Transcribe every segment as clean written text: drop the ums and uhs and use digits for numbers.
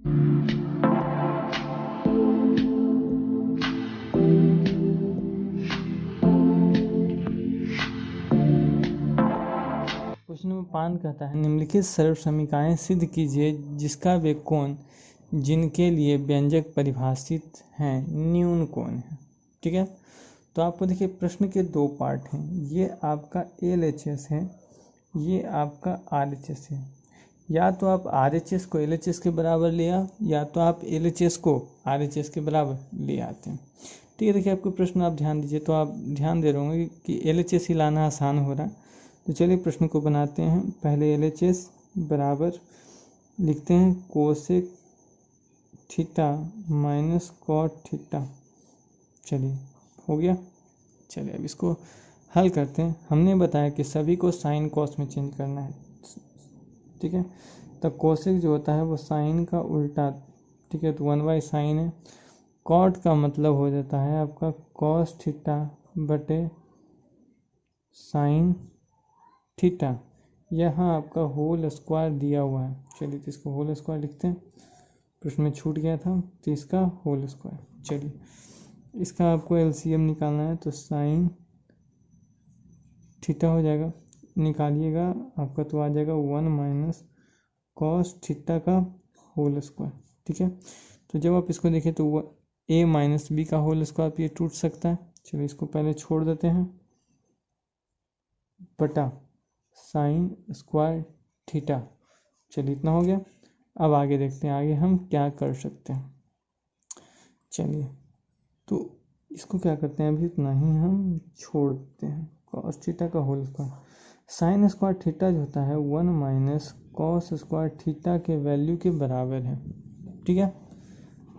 Question number 5 कहता है निम्नलिखित सरल समीकरणें सिद्ध कीजिए जिसका वे कोण जिनके लिए व्यंजक परिभाषित हैं न्यून कोण है। ठीक है, तो आपको देखिए प्रश्न के दो पार्ट हैं, ये आपका LHS है, ये आपका RHS है। या तो आप RHS को LHS के बराबर ले आओ या तो आप LHS को RHS के बराबर ले आते हैं। ठीक है, देखिए आपको प्रश्न आप ध्यान दीजिए, तो आप ध्यान दे रहे होंगे कि LHS ही लाना आसान हो रहा है। तो चलिए प्रश्न को बनाते हैं। पहले LHS बराबर लिखते हैं cosec theta minus cot theta. चलिए हो गया। चलिए अब इसको हल करते हैं। हमने बताया कि सभी को साइन कॉस में चेंज करना है। ठीक है, तो कोसेक जो होता है वो साइन का उल्टा। ठीक है, तो 1/sin है। कॉट का मतलब हो जाता है आपका कॉस थीटा बटे साइन थीटा। यहाँ आपका होल स्क्वायर दिया हुआ है। चलिए तो इसको होल स्क्वायर लिखते हैं, प्रश्न में छूट गया था, तो इसका होल स्क्वायर। चलिए इसका आपको LCM निकालना है, तो साइन थीटा हो जाएगा, निकालिएगा आपका, तो आ जाएगा 1 माइनस कॉस थीटा का होल स्क्वायर। ठीक है, तो जब आप इसको देखें तो A माइनस बी का होल स्क्वायर ये टूट सकता है। चलिए इसको पहले छोड़ देते हैं, बटा साइन स्क्वायर थीटा। चलिए इतना हो गया। अब आगे देखते हैं आगे हम क्या कर सकते हैं। चलिए तो इसको क्या करते हैं, अभी इतना ही हम छोड़ देते हैं, कॉस थीटा का whole square. Sin square theta जो होता है 1 माइनस कॉस स्क्वायर थीटा के वैल्यू के बराबर है। ठीक है,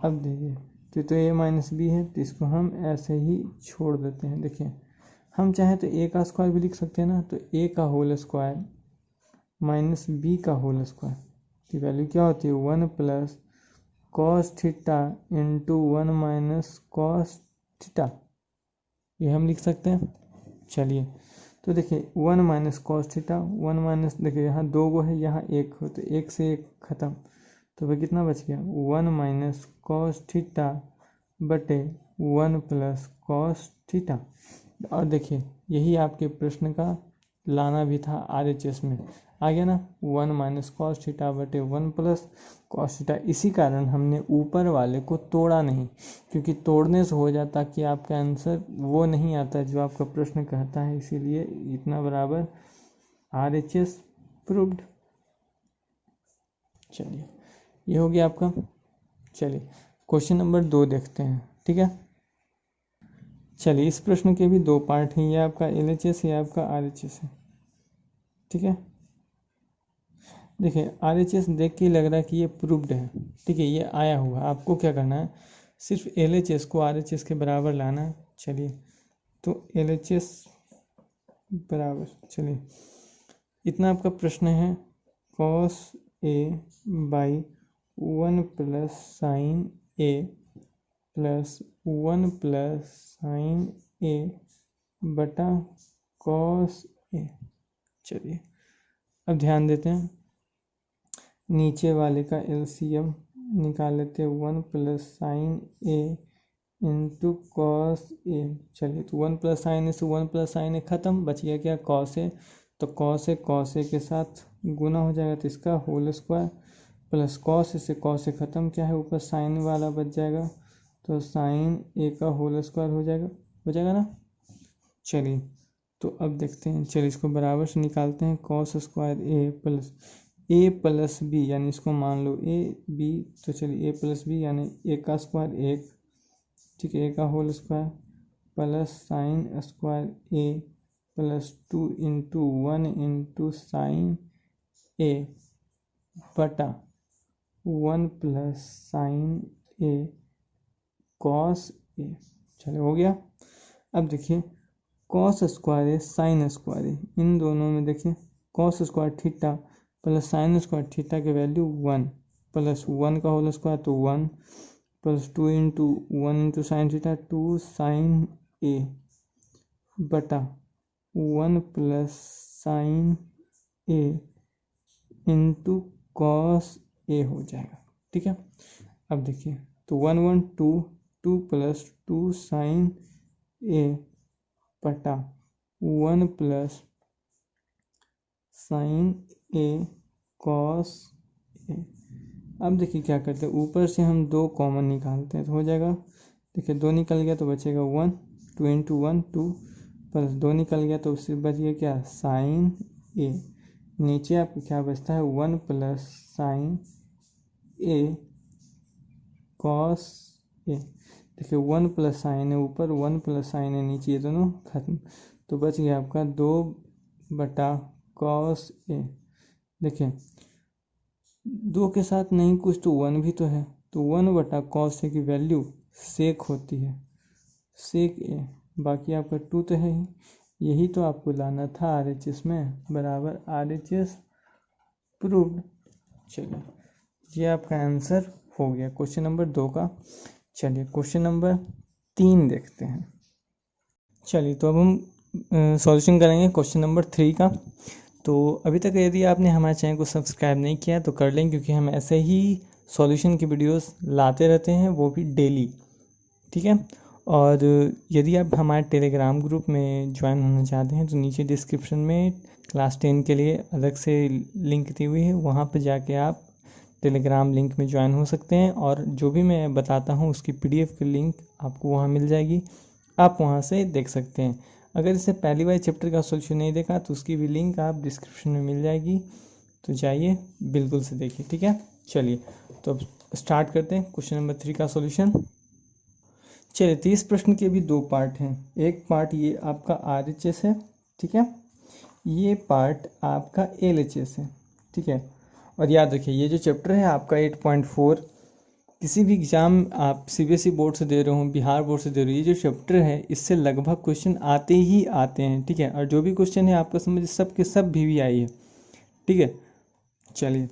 अब देखिए तो A माइनस बी है, तो इसको हम ऐसे ही छोड़ देते हैं। देखिए हम चाहें तो A का स्क्वायर भी लिख सकते हैं ना, तो A का होल स्क्वायर माइनस बी का होल स्क्वायर की वैल्यू क्या होती है 1 plus cos theta into 1 minus cos theta, ये हम लिख सकते हैं। चलिए तो देखिए 1 माइनस कॉस थीटा, 1 माइनस, देखिए यहाँ 2 गो है, यहाँ 1 हो, तो 1 से 1 खत्म, तो वह कितना बच गया 1 माइनस कॉस थीटा बटे 1 प्लस कॉस थीटा। और देखिए यही आपके प्रश्न का लाना भी था RHS में, आ गया ना 1 माइनस कॉस थीटा बटे 1 प्लस कॉस थीटा। इसी कारण हमने ऊपर वाले को तोड़ा नहीं, क्योंकि तोड़ने से हो जाता कि आपका आंसर वो नहीं आता जो आपका प्रश्न कहता है, इसीलिए इतना बराबर RHS प्रूव्ड। चलिए ये हो गया आपका। चलिए क्वेश्चन नंबर 2 देखते हैं। ठीक है, चलिए इस प्रश्न के भी दो पार्ट हैं, ये आपका LHS है, आपका RHS है। ठीक है, देखिए RHS देख के लग रहा है कि ये प्रूव्ड है। ठीक है, ये आया हुआ, आपको क्या करना है सिर्फ LHS को RHS के बराबर लाना है। चलिए तो LHS बराबर, चलिए इतना आपका प्रश्न है cos A by 1 plus sin A plus 1 plus sin A बटा cos A। चलिए अब ध्यान देते हैं, नीचे वाले का LCM निकाल लेते हैं, 1 plus sin A into cos A। चलिए तो 1 प्लस साइन A से 1 प्लस साइन A खत्म, बच गया क्या कॉस A, तो कॉस A के साथ गुना हो जाएगा, तो इसका whole square plus cos A से कॉस A खत्म, क्या है ऊपर साइन वाला बच जाएगा, तो साइन A का होल स्क्वायर हो जाएगा ना। चलिए तो अब देखते हैं, चलिए इसको बराबर से निकालते हैं, cos square A plus B, यानी इसको मान लो AB, तो चलिए A प्लस बी यानी A का स्क्वायर 1, ठीक है, A का whole square plus sin square A plus 2 into 1 into sin A बटा 1 plus sin A cos A। चलिए हो गया। अब देखिए कॉस स्क्वायर है साइन स्क्वायर है, इन दोनों में देखिए cos square theta plus sin square theta की वैल्यू 1 प्लस 1 का होल स्क्वायर, तो 1 plus 2 into 1 into sign theta 2 sin A बटा 1 plus sin A into cos A हो जाएगा। ठीक है। अब देखिए तो 1 1 2 2 प्लस 2 साइन ए बटा 1 plus sign A cos A. अब देखिए क्या करते हैं, ऊपर से हम 2 कॉमन निकालते हैं तो हो जाएगा, देखिए 2 निकल गया तो बचेगा 1, 2 इंटू 1 2 प्लस 2 निकल गया तो उससे बच गया क्या, साइन ए। नीचे आपको क्या बचता है, 1 plus sign A cos A. देखिए 1 प्लस साइन है ऊपर, 1 प्लस साइन है नीचे, ये दोनों खत्म, तो बच गया आपका 2 बटा कॉस ए। देखिए 2 के साथ नहीं कुछ तो 1 भी तो है, तो 1 बटा कॉस ए की वैल्यू सेक होती है, सेक ए। बाकी आपका 2 तो है ही, यही तो आपको लाना था RHS में, बराबर RHS प्रूव्ड। चलिए ये आपका आंसर हो गया क्वेश्चन नंबर 2 का। चलिए क्वेश्चन नंबर 3 देखते हैं। चलिए तो अब हम सॉल्यूशन करेंगे क्वेश्चन नंबर 3 का। तो अभी तक यदि आपने हमारे चैनल को सब्सक्राइब नहीं किया तो कर लें, क्योंकि हम ऐसे ही सॉल्यूशन की वीडियोस लाते रहते हैं, वो भी डेली, ठीक है। और यदि आप हमारे टेलीग्राम ग्रुप में ज्वाइन होना चाहते हैं तो नीचे डिस्क्रिप्शन में क्लास 10 के लिए अलग से लिंक दी हुई है, वहाँ पर जाके आप टेलीग्राम लिंक में ज्वाइन हो सकते हैं, और जो भी मैं बताता हूँ उसकी PDF की लिंक आपको वहाँ मिल जाएगी, आप वहाँ से देख सकते हैं। अगर इससे पहली बार चैप्टर का सोल्यूशन नहीं देखा तो उसकी भी लिंक आप डिस्क्रिप्शन में मिल जाएगी, तो जाइए बिल्कुल से देखिए, ठीक है। चलिए तो अब स्टार्ट करते हैं क्वेश्चन नंबर 3 का सोल्यूशन। चलिए 30 प्रश्न के भी 2 पार्ट हैं। एक पार्ट ये आपका RHS है, ठीक है, ये पार्ट आपका LHS है, ठीक है। और याद रखिए ये जो चैप्टर है आपका 8.4, किसी भी एग्ज़ाम आप CBSE बोर्ड से दे रहे हो, बिहार बोर्ड से दे रहे हो, ये जो चैप्टर है इससे लगभग क्वेश्चन आते ही आते हैं, ठीक है। और जो भी क्वेश्चन है आपका समझ सब के सब VVI है, ठीक है। चलिए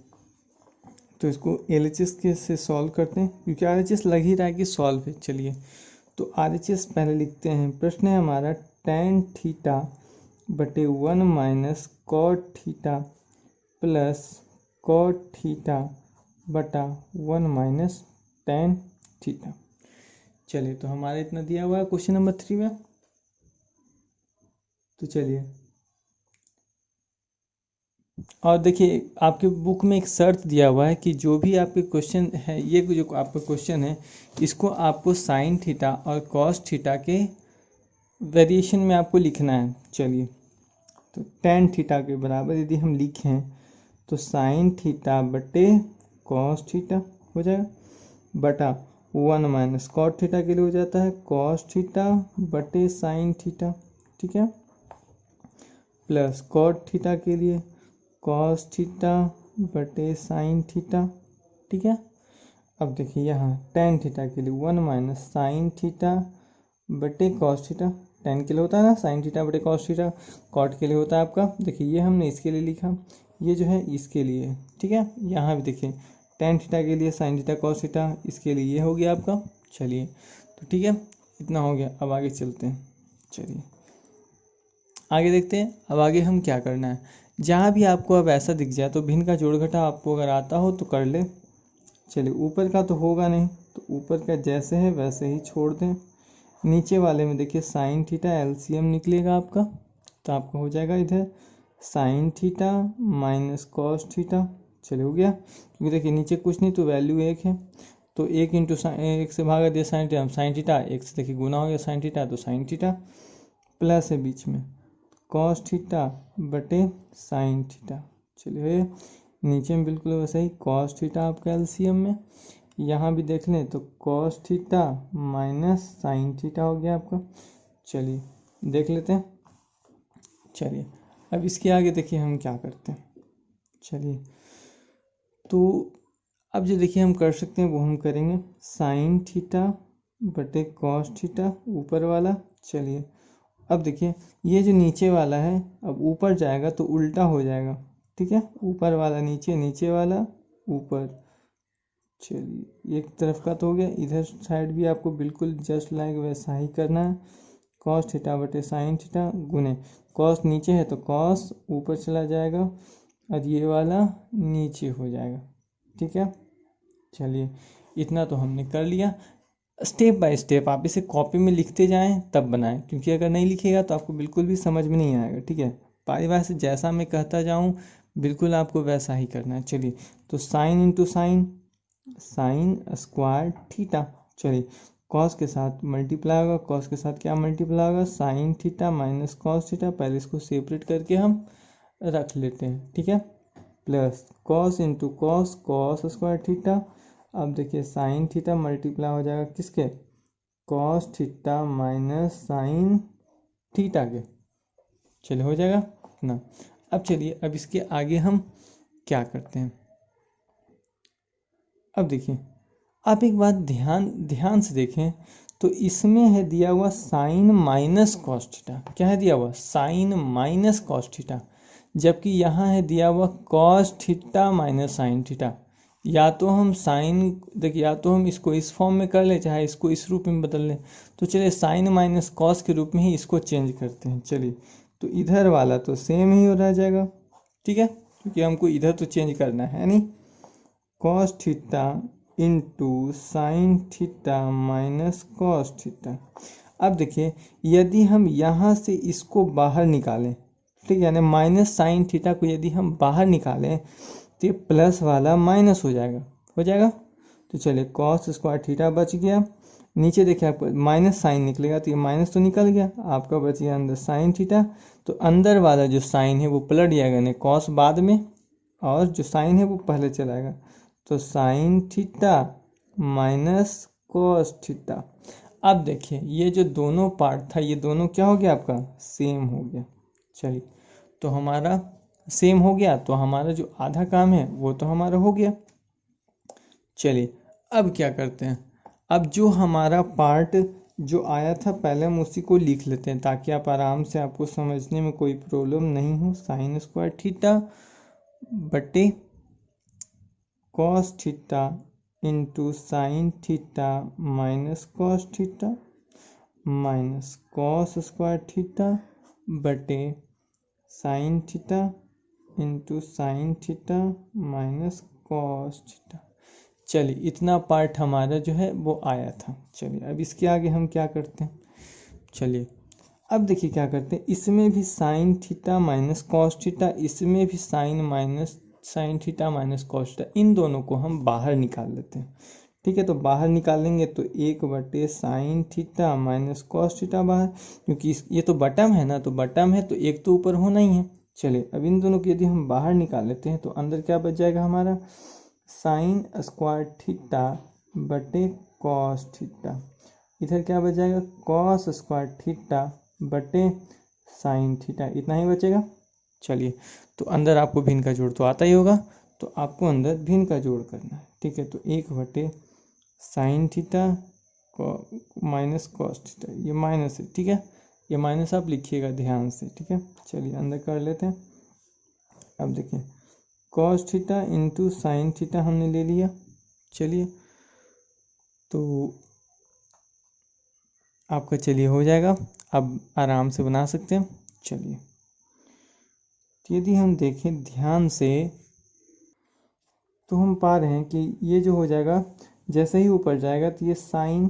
तो इसको LHS के से सॉल्व करते हैं, क्योंकि RHS लग ही रहा है कि सॉल्व है। चलिए तो RHS पहले लिखते हैं। प्रश्न है हमारा tan थीटा बटे 1 minus cot theta plus cot theta बटा 1 माइनस tan थीटा। चलिए तो हमारा इतना दिया हुआ है क्वेश्चन नंबर 3 में। तो चलिए और देखिए आपके बुक में एक शर्त दिया हुआ है कि जो भी आपके क्वेश्चन है, ये जो आपका क्वेश्चन है इसको आपको साइन थीटा और कॉस थीटा के वेरिएशन में आपको लिखना है। चलिए तो tan थीटा के बराबर यदि हम लिखें तो साइन थीटा बटे कॉस थीटा हो जाएगा, बटा 1 माइनस कॉट थीटा के लिए हो जाता है कॉस थीटा बटे साइन थीटा, ठीक है, प्लस कॉट थीटा के लिए कॉस थीटा बटे साइन थीटा, ठीक है। अब देखिए यहाँ tan थीटा के लिए 1 माइनस साइन थीटा बटे कॉस थीटा, tan के लिए होता है ना साइन थीटा बटे कॉस थीटा, कॉट के लिए होता है आपका, देखिए ये हमने इसके लिए लिखा, ये जो है इसके लिए, ठीक है। यहाँ भी देखिए tan थीटा के लिए साइन थीटा कॉस थीटा, इसके लिए ये हो गया आपका। चलिए तो ठीक है, इतना हो गया। अब आगे चलते हैं, चलिए आगे देखते हैं। अब आगे हम क्या करना है, जहाँ भी आपको अब ऐसा दिख जाए तो भिन्न का जोड़ घटा आपको अगर आता हो तो कर ले। चलिए ऊपर का तो होगा नहीं, तो ऊपर का जैसे है वैसे ही छोड़ दें। नीचे वाले में देखिए साइन थीटा LCM निकलेगा आपका, तो आपका हो जाएगा इधर sign theta minus cos theta. चलिए हो गया, क्योंकि देखिए नीचे कुछ नहीं तो वैल्यू 1 है, तो 1 इंटू एक से भागा दिया साइन थीटा, साइन थीटा 1 से देखिए गुना हो गया साइन थीटा, तो साइन थीटा प्लस है बीच में कॉस थीटा बटे साइन थीटा। चलिए नीचे में बिल्कुल वैसे ही कॉस थीटा आपका LCM में, यहाँ भी देख लें तो cos theta minus sine theta हो गया आपका। चलिए देख लेते हैं। चलिए अब इसके आगे देखिए हम क्या करते हैं। चलिए तो अब जो देखिए हम कर सकते हैं वो हम करेंगे, साइन थीटा बटे कॉस थीटा ऊपर वाला। चलिए अब देखिए ये जो नीचे वाला है अब ऊपर जाएगा तो उल्टा हो जाएगा, ठीक है, ऊपर वाला नीचे, नीचे वाला ऊपर। चलिए एक तरफ का तो हो गया, इधर साइड भी आपको बिल्कुल जस्ट लाइक वैसा ही करना है, कॉस थीटा बटे साइन थीटा गुने कॉस नीचे है तो कॉस ऊपर चला जाएगा और ये वाला नीचे हो जाएगा, ठीक है। चलिए इतना तो हमने कर लिया। स्टेप बाय स्टेप आप इसे कॉपी में लिखते जाएं तब बनाएं, क्योंकि अगर नहीं लिखिएगा तो आपको बिल्कुल भी समझ में नहीं आएगा। ठीक है, बारी बारी से जैसा मैं कहता जाऊं बिल्कुल आपको वैसा ही करना है। चलिए तो sine into sine, sign square theta. चलिए कॉस के साथ मल्टीप्लाई होगा, कॉस के साथ क्या मल्टीप्लाई होगा, sign theta minus cos theta. पहले इसको सेपरेट करके हम रख लेते हैं। ठीक है, plus cos into cos, cos square theta. अब देखिए साइन थीटा मल्टीप्लाई हो जाएगा किसके, cos theta minus sine theta के। चलिए हो जाएगा ना। अब चलिए अब इसके आगे हम क्या करते हैं। अब देखिए आप एक बात ध्यान ध्यान से देखें तो इसमें है दिया हुआ साइन माइनस कॉस थीटा। क्या है दिया हुआ, साइन माइनस कॉस थीटा, जबकि यहाँ है दिया हुआ cos theta minus sine theta. या तो हम साइन, देखिए या तो हम इसको इस फॉर्म में कर लें, चाहे इसको इस रूप में बदल लें। तो चलिए साइन माइनस कॉस के रूप में ही इसको चेंज करते हैं। चलिए तो इधर वाला तो सेम ही हो रह जाएगा। ठीक है, क्योंकि हमको इधर तो चेंज करना है नहीं। Cos theta into sign theta minus cos theta. अब देखिए यदि हम यहाँ से इसको बाहर निकालें, ठीक है, यानी माइनस साइन थीटा को यदि हम बाहर निकालें तो ये प्लस वाला माइनस हो जाएगा, हो जाएगा। तो चलिए कॉस स्क्वायर थीटा बच गया, नीचे देखिए आपको माइनस साइन निकलेगा तो ये माइनस तो निकल गया, आपका बच गया अंदर साइन थीटा। तो अंदर वाला जो साइन है वो पलट जाएगा, यानी कॉस बाद में और जो साइन है वो पहले चलाएगा। तो sine theta minus cos theta. अब देखिए ये जो दोनों पार्ट था ये दोनों क्या हो गया, आपका सेम हो गया। चलिए तो हमारा सेम हो गया, तो हमारा जो आधा काम है वो तो हमारा हो गया। चलिए अब क्या करते हैं, अब जो हमारा पार्ट जो आया था पहले हम उसी को लिख लेते हैं ताकि आप आराम से, आपको समझने में कोई प्रॉब्लम नहीं हो। साइन स्क्वायर थीटा बटे cos theta into sign theta minus cos theta minus cos square theta बटे sine theta into sign theta minus cos theta. चलिए इतना पार्ट हमारा जो है वो आया था। चलिए अब इसके आगे हम क्या करते हैं, चलिए अब देखिए क्या करते हैं, इसमें भी sine theta minus cos theta, इसमें भी sine minus sine theta minus cos theta, इन दोनों को हम बाहर निकाल लेते हैं। ठीक है, तो बाहर निकालेंगे तो एक बटे sine theta minus cos theta बाहर, क्योंकि ये तो बटम है ना, तो बटम है तो एक तो ऊपर होना ही है। चलिए अब इन दोनों को यदि हम बाहर निकाल लेते हैं तो अंदर क्या बच जाएगा हमारा, साइन स्क्वायर थीटा बटे कॉस थीटा। इधर क्या बच जाएगा, कॉस स्क्वायर थीटा बटे साइन थीटा, इतना ही बचेगा। चलिए तो अंदर आपको भिन्न का जोड़ तो आता ही होगा, तो आपको अंदर भिन्न का जोड़ करना है। ठीक है, तो एक बटे sine theta minus cos theta, ये माइनस है। ठीक है, ये माइनस आप लिखिएगा ध्यान से। ठीक है, चलिए अंदर कर लेते हैं। अब देखिए cos theta into sine theta हमने ले लिया। चलिए तो आपका चलिए हो जाएगा, अब आराम से बना सकते हैं। चलिए तो यदि हम देखें ध्यान से तो हम पा रहे हैं कि ये जो हो जाएगा जैसे ही ऊपर जाएगा तो ये साइन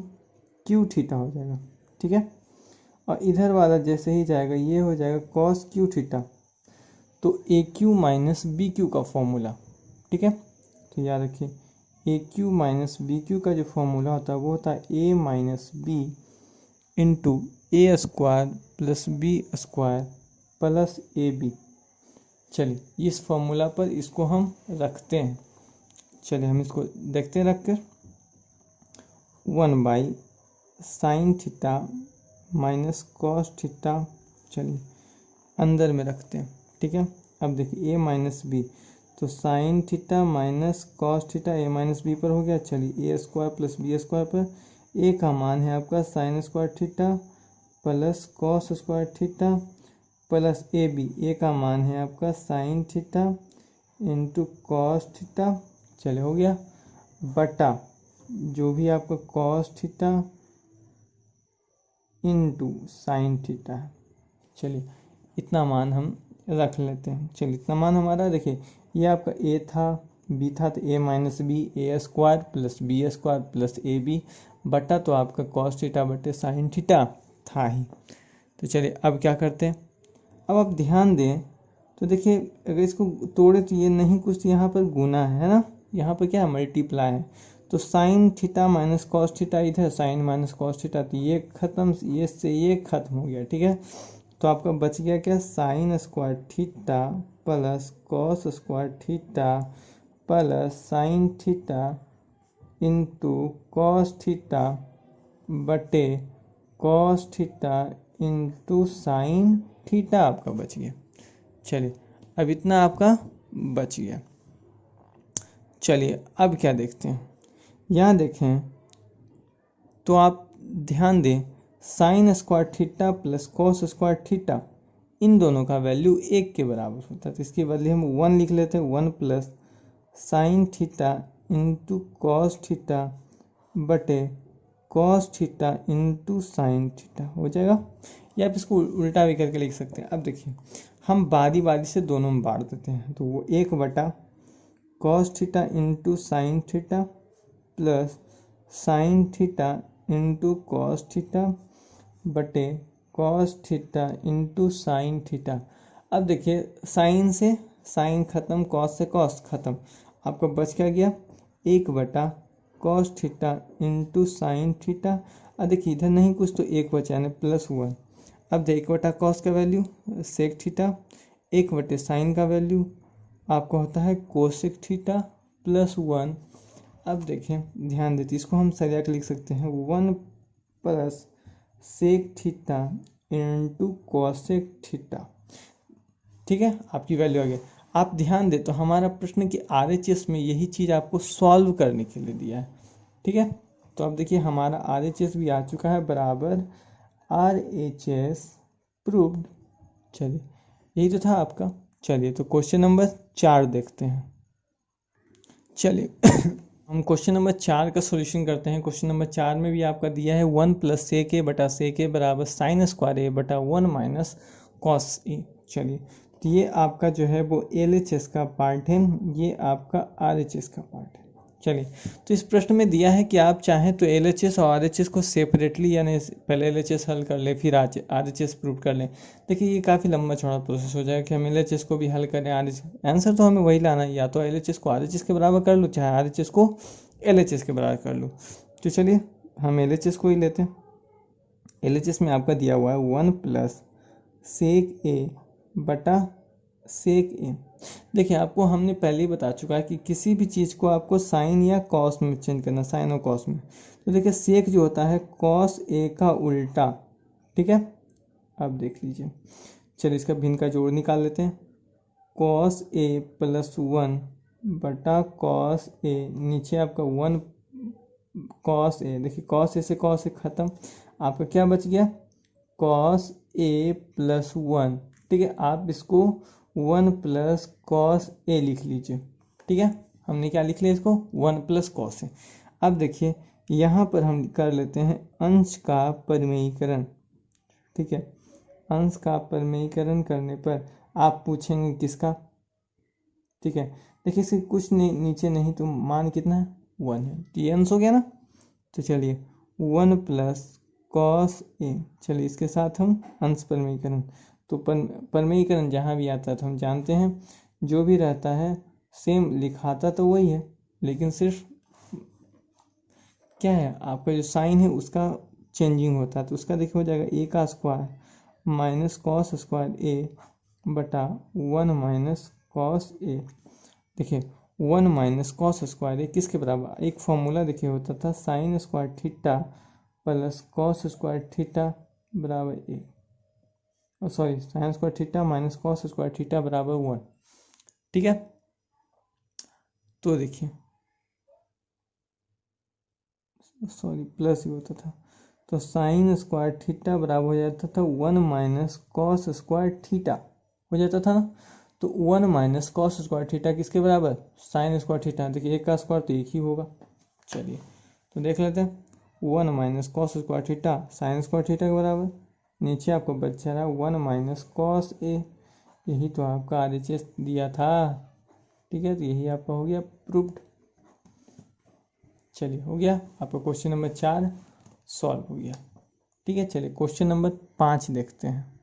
क्यू थीटा हो जाएगा। ठीक है, और इधर वाला जैसे ही जाएगा ये हो जाएगा कॉस क्यू थीटा। तो a cube minus b cube का फॉर्मूला। ठीक है, तो याद रखिए a cube minus b cube का जो फॉर्मूला होता है वो होता है a minus b into a square plus b square plus a b. चलिए इस फॉर्मूला पर इसको हम रखते हैं। चलिए हम इसको देखते हैं रख कर, 1 sine theta minus cos theta. चलिए अंदर में रखते हैं। ठीक है, अब देखिए ए माइनस बी, तो sine theta minus cos theta a minus b पर हो गया। चलिए a square plus b square पर ए का मान है आपका sine square theta plus cos square theta plus a का मान है आपका sine theta into cos theta. चले हो गया, बटा जो भी आपका cos theta into sine theta है। चलिए इतना मान हम रख लेते हैं। चलिए इतना मान हमारा, देखिए ये आपका ए था, बी था तो a minus b a square plus b square plus a b बटा तो आपका कॉस थीटा बटे साइन थीटा था ही। तो चलिए अब क्या करते हैं, अब आप ध्यान दें तो देखिए अगर इसको तोड़े तो ये नहीं कुछ तो यहाँ पर गुना है ना, यहाँ पर क्या है मल्टीप्लाई है। तो sine theta minus cos theta इधर साइन माइनस कॉस थीटा, तो ये खत्म, ये से ये खत्म हो गया। ठीक है, तो आपका बच गया क्या, sine square theta plus cos square theta plus sine theta into cos theta बटे cos theta into sign theta आपका बच गया। चलिए अब इतना आपका बच गया। चलिए अब क्या देखते हैं, यहाँ देखें तो आप ध्यान दें sine square theta plus cos square theta इन दोनों का वैल्यू एक के बराबर होता है, तो इसके बदले हम 1 लिख लेते हैं, 1 plus sine theta into cos theta बटे cos theta into sign theta हो जाएगा। या आप इसको उल्टा भी करके लिख सकते हैं। अब देखिए हम बारी बारी से दोनों में बांट देते हैं, तो वो 1 बटा cos theta into sign theta plus sine theta into cos theta बटे cos theta into sign theta. अब देखिए साइन से साइन खत्म, कॉस से कॉस खत्म, आपका बच क्या गया 1 बटा cos theta into sign theta. अब देखिए इधर नहीं कुछ तो 1 बचा यानी +1। अब देखिए 1 बटा कॉस का वैल्यू सेक थीटा, 1 बटे साइन का वैल्यू आपका होता है कोसेक थीटा +1। अब देखें ध्यान देते इसको हम सरिया के लिख सकते हैं 1 plus sec theta into cosec theta. ठीक है, आपकी वैल्यू आ गई। आप ध्यान दें तो हमारा प्रश्न कि RHS में यही चीज़ आपको सॉल्व करने के लिए दिया है। ठीक है, तो अब देखिए हमारा RHS भी आ चुका है बराबर RHS प्रूव्ड। चलिए यही तो था आपका। चलिए तो क्वेश्चन नंबर 4 देखते हैं। चलिए हम क्वेश्चन नंबर 4 का सॉल्यूशन करते हैं। क्वेश्चन नंबर 4 में भी आपका दिया है 1 प्लस सेक ए बटा सेक ए बराबर साइन स्क्वायर ए बटा 1 माइनस कॉस ए। चलिए तो ये आपका जो है वो LHS का पार्ट है, ये आपका RHS का पार्ट है। चलिए तो इस प्रश्न में दिया है कि आप चाहें तो LHS और RHS को सेपरेटली यानी पहले LHS हल कर ले फिर RHS प्रूव कर लें। देखिए ये काफ़ी लंबा चौड़ा प्रोसेस हो जाएगा कि हम LHS को भी हल करें RHS। आंसर तो हमें वही लाना है, या तो LHS को RHS के बराबर कर लो चाहे RHS को LHS के बराबर कर लो। तो चलिए हम LHS को ही लेते हैं। LHS में आपका दिया हुआ है 1 प्लस सेक ए बटा सेक ए। देखिए आपको हमने पहले ही बता चुका है कि किसी भी चीज़ को आपको साइन या कॉस में चेंज करना, साइन और कॉस में। तो देखिए सेक जो होता है कॉस ए का उल्टा। ठीक है, अब देख लीजिए। चलिए इसका भिन्न का जोड़ निकाल लेते हैं, कॉस ए प्लस 1 बटा कॉस ए, नीचे आपका 1 कॉस ए। देखिए कॉस ए से कॉस ए खत्म, आपका क्या बच गया कॉस ए प्लस 1। ठीक है, आप इसको 1 प्लस कॉस ए लिख लीजिए। ठीक है, हमने क्या लिख लिया इसको 1 प्लस कॉस ए। अब देखिए यहाँ पर हम कर लेते हैं अंश का परिमेयीकरण। ठीक है, अंश का परिमेयीकरण करने पर आप पूछेंगे किसका। ठीक है, देखिए इसे कुछ नहीं नीचे नहीं तो मान कितना है 1 है, तो ये अंश हो गया ना। तो चलिए 1 प्लस कॉस ए, चलिए इसके साथ हम अंश परिमेयीकरण। तो परिमेयीकरण जहाँ भी आता है तो हम जानते हैं जो भी रहता है सेम लिखाता तो वही है, लेकिन सिर्फ क्या है आपका जो साइन है उसका चेंजिंग होता है। तो उसका देखिए हो जाएगा ए का स्क्वायर माइनस कॉस स्क्वायर ए बटा 1 माइनस कॉस ए। देखिए 1 माइनस कॉस स्क्वायर ए किसके बराबर, एक फॉर्मूला देखिए होता था sine square theta plus cos square theta बराबर a, sorry sine square theta minus cos square theta बराबर 1। ठीक है, तो देखिए सॉरी प्लस ही होता था, तो साइन स्क्वायर थीटा बराबर हो जाता था 1 माइनस कॉस स्क्वायर थीटा हो जाता था ना। तो 1 माइनस कॉस स्क्वायर थीटा किसके बराबर साइन स्क्वायर थीटा। देखिए एक का स्क्वायर तो एक ही होगा। चलिए तो देख लेते हैं 1 minus cos square theta sine square theta के बराबर, नीचे आपको बच जा रहा है 1 माइनस कॉस ए। यही तो आपका RHS दिया था। ठीक है, तो यही आपका हो गया प्रूव्ड। चलिए हो गया आपका क्वेश्चन नंबर 4 सॉल्व हो गया। ठीक है, चलिए क्वेश्चन नंबर 5 देखते हैं।